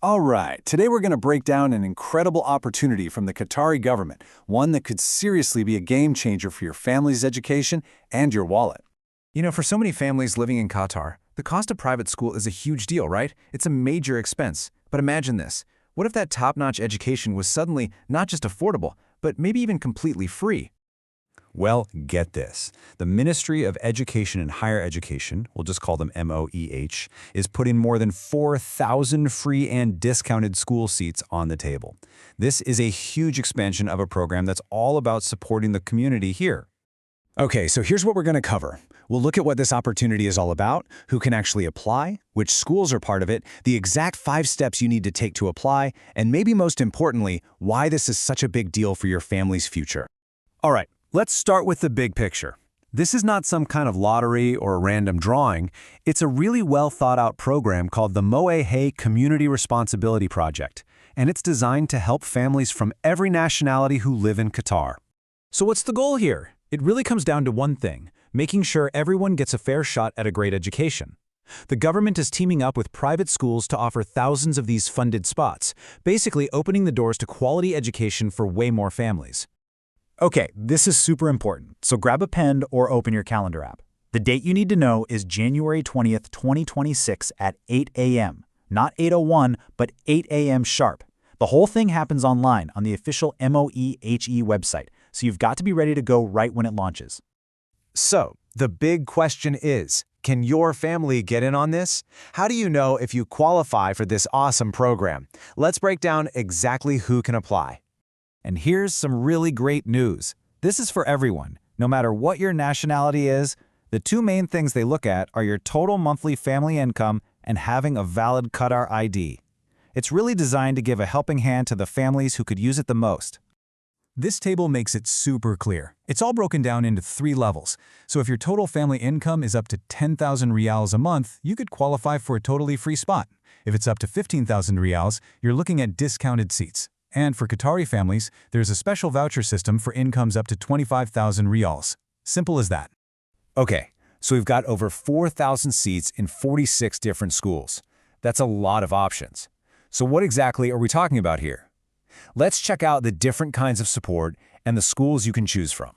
All right, today we're going to break down an incredible opportunity from the Qatari government, one that could seriously be a game changer for your family's education and your wallet. For so many families living in Qatar, the cost of private school is a huge deal, right? It's a major expense. But imagine this. What if that top-notch education was suddenly not just affordable, but maybe even completely free? Well, get this. The Ministry of Education and Higher Education, we'll just call them MoEH, is putting more than 4,000 free and discounted school seats on the table. This is a huge expansion of a program that's all about supporting the community here. Okay, so here's what we're going to cover. We'll look at what this opportunity is all about, who can actually apply, which schools are part of it, the exact 5 steps you need to take to apply, and maybe most importantly, why this is such a big deal for your family's future. All right. Let's start with the big picture. This is not some kind of lottery or a random drawing. It's a really well thought out program called the MoEHE Community Responsibility Project, and it's designed to help families from every nationality who live in Qatar. So what's the goal here? It really comes down to one thing, making sure everyone gets a fair shot at a great education. The government is teaming up with private schools to offer thousands of these funded spots, basically opening the doors to quality education for way more families. Okay, this is super important, so grab a pen or open your calendar app. The date you need to know is January 20th, 2026 at 8 a.m. Not 8:01, but 8 a.m. sharp. The whole thing happens online on the official MoEHE website, so you've got to be ready to go right when it launches. So, the big question is, can your family get in on this? How do you know if you qualify for this awesome program? Let's break down exactly who can apply. And here's some really great news. This is for everyone. No matter what your nationality is, the 2 main things they look at are your total monthly family income and having a valid Qatar ID. It's really designed to give a helping hand to the families who could use it the most. This table makes it super clear. It's all broken down into 3 levels. So if your total family income is up to 10,000 riyals a month, you could qualify for a totally free spot. If it's up to 15,000 riyals, you're looking at discounted seats. And for Qatari families, there's a special voucher system for incomes up to 25,000 riyals. Simple as that. Okay, so we've got over 4,000 seats in 46 different schools. That's a lot of options. So what exactly are we talking about here? Let's check out the different kinds of support and the schools you can choose from.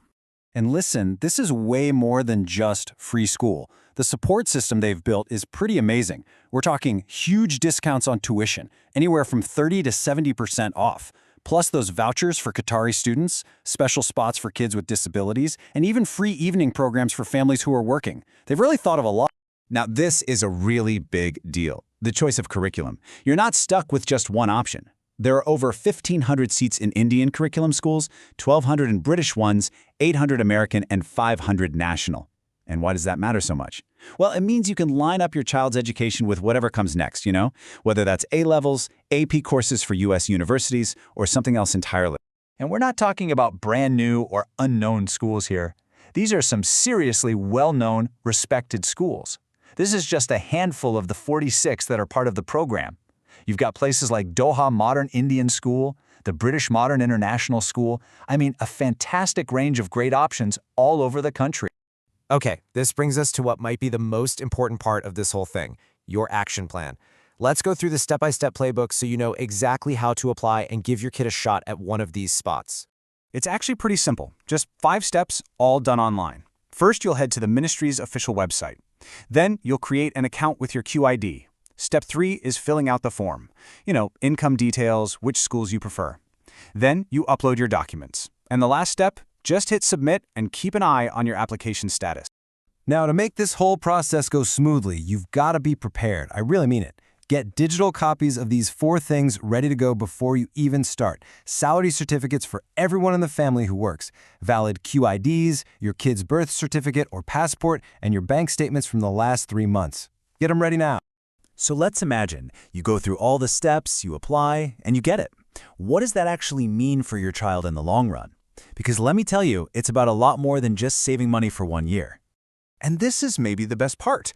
And listen, this is way more than just free school. The support system they've built is pretty amazing. We're talking huge discounts on tuition, anywhere from 30 to 70% off, plus those vouchers for Qatari students, special spots for kids with disabilities, and even free evening programs for families who are working. They've really thought of a lot. Now, this is a really big deal, the choice of curriculum. You're not stuck with just one option. There are over 1,500 seats in Indian curriculum schools, 1,200 in British ones, 800 American, and 500 national. And why does that matter so much? Well, it means you can line up your child's education with whatever comes next, whether that's A-levels, AP courses for U.S. universities, or something else entirely. And we're not talking about brand new or unknown schools here. These are some seriously well-known, respected schools. This is just a handful of the 46 that are part of the program. You've got places like Doha Modern Indian School, the British Modern International School. A fantastic range of great options all over the country. Okay, this brings us to what might be the most important part of this whole thing, your action plan. Let's go through the step-by-step playbook so you know exactly how to apply and give your kid a shot at one of these spots. It's actually pretty simple, just 5 steps, all done online. First, you'll head to the ministry's official website. Then, you'll create an account with your QID. Step 3 is filling out the form. Income details, which schools you prefer. Then, you upload your documents. And the last step, just hit submit and keep an eye on your application status. Now, to make this whole process go smoothly, you've got to be prepared. I really mean it. Get digital copies of these 4 things ready to go before you even start. Salary certificates for everyone in the family who works. Valid QIDs, your kid's birth certificate or passport, and your bank statements from the last 3 months. Get them ready now. So let's imagine you go through all the steps, you apply, and you get it. What does that actually mean for your child in the long run? Because let me tell you, it's about a lot more than just saving money for 1 year. And this is maybe the best part.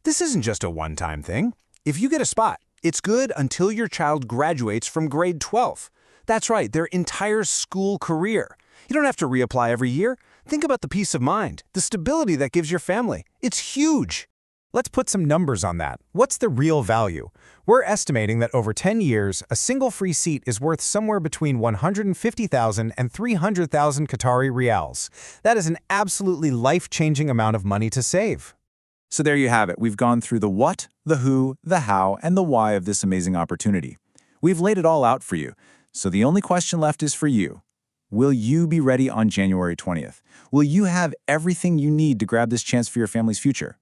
This isn't just a one-time thing. If you get a spot, it's good until your child graduates from grade 12. That's right, their entire school career. You don't have to reapply every year. Think about the peace of mind, the stability that gives your family. It's huge. Let's put some numbers on that. What's the real value? We're estimating that over 10 years, a single free seat is worth somewhere between 150,000 and 300,000 Qatari riyals. That is an absolutely life-changing amount of money to save. So there you have it. We've gone through the what, the who, the how, and the why of this amazing opportunity. We've laid it all out for you. So the only question left is for you. Will you be ready on January 20th? Will you have everything you need to grab this chance for your family's future?